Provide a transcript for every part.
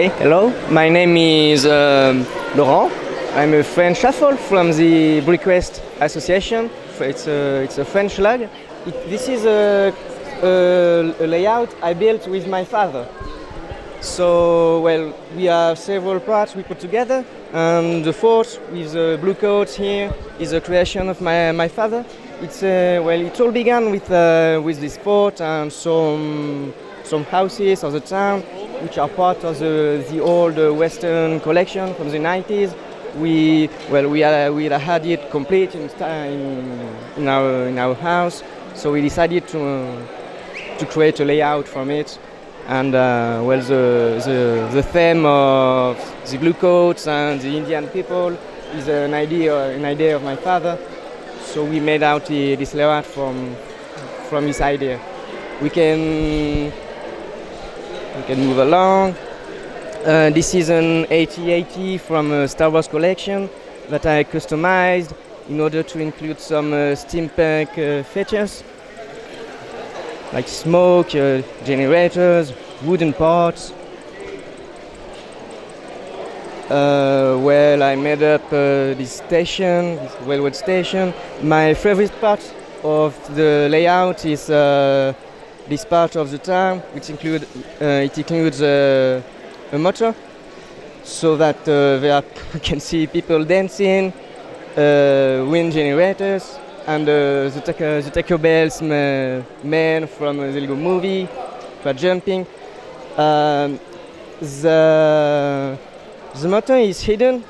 Hey, hello. My name is Laurent. I'm a French shuffle from the Bucharest Association. It's a French log. This is a layout I built with my father. So, well, we have several parts we put together, and the fourth with the blue coats here is a creation of my father. It all began with this fort and some houses of the town, which are part of the old Western collection from the 90s. We had it complete in our house, so we decided to create a layout from it. And the theme of the blue coats and the Indian people is an idea of my father. So we made out this layout from his idea. We can move along. This is an 8080 from a Star Wars collection that I customized in order to include some steampunk features, like smoke, generators, wooden parts. I made up this station, this railroad station. My favorite part of the layout is this part of the town, which includes a motor, so that you can see people dancing, wind generators, and the Taco Bell's man from the Lego movie for jumping. The motor is hidden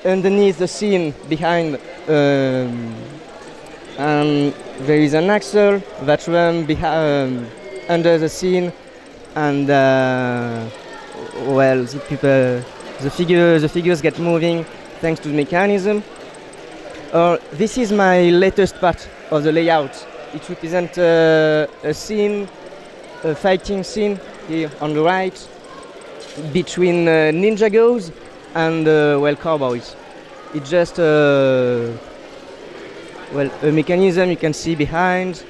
underneath the scene behind, and there is an axle that runs under the scene, and the figures get moving thanks to the mechanism. This is my latest part of the layout. It represents a fighting scene here on the right between ninjagos and cowboys. It's just a mechanism you can see behind.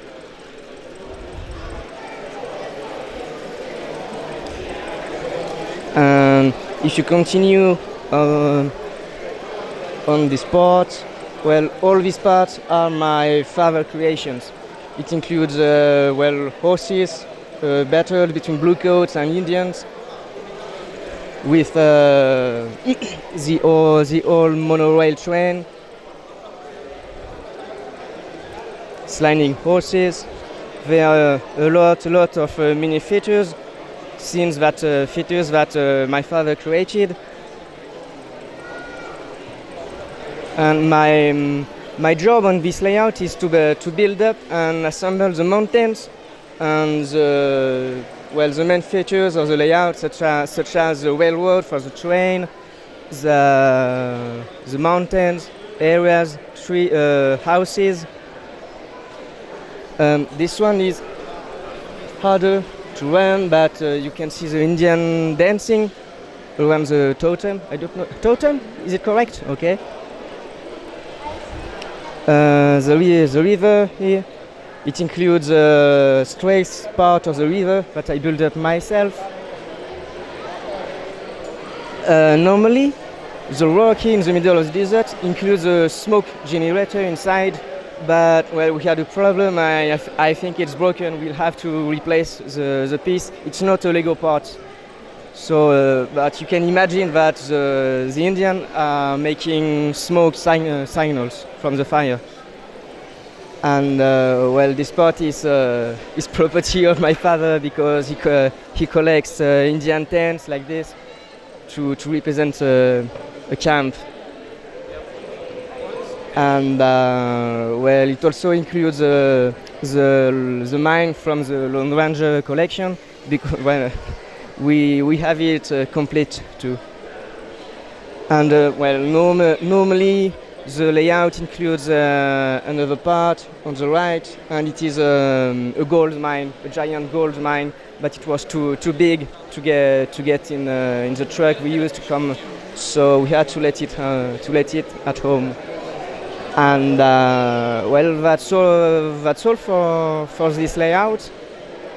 And if you continue on this part, all these parts are my father creations. It includes horses, battle between blue coats and Indians, with the old monorail train, sliding horses. There are a lot of mini features, features that my father created. And my job on this layout is to build up and assemble the mountains and the main features of the layout, such as the railroad for the train, the mountains, areas, houses. This one is harder to run, but you can see the Indian dancing around the totem. I don't know. Totem? Is it correct? Okay. The river here, it includes a straight part of the river that I built up myself. Normally, the rock here in the middle of the desert includes a smoke generator inside, but we had a problem. I think it's broken. We'll have to replace the piece. It's not a Lego part. So, but you can imagine that the Indians are making smoke signals from the fire. And this part is property of my father, because he collects Indian tents like this to represent a camp. And it also includes the mine from the Lone Ranger collection, because we have it complete too. And normally the layout includes another part on the right, and it is a gold mine, a giant gold mine, but it was too big to get in the truck we used to come, so we had to let it at home. And that's all for this layout.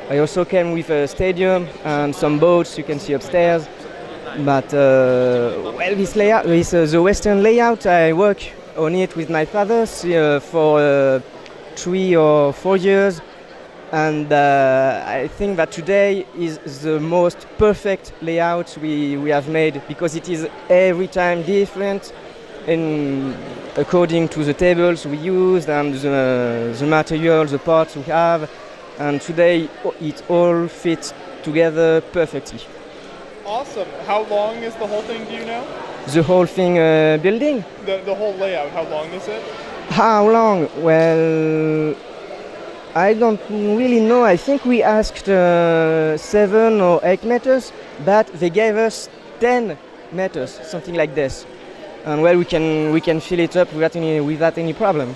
I also came with a stadium and some boats you can see upstairs. But well, this layout, the Western layout, I work on it with my father for 3 or 4 years, and I think that today is the most perfect layout we have made, because it is every time different in according to the tables we used and the materials, the parts we have, and today it all fits together perfectly. Awesome. How long is the whole thing, do you know? The whole thing building? The whole layout, how long is it? How long? Well, I don't really know. I think we asked 7 or 8 meters, but they gave us 10 meters, something like this. And well, we can fill it up without any problem.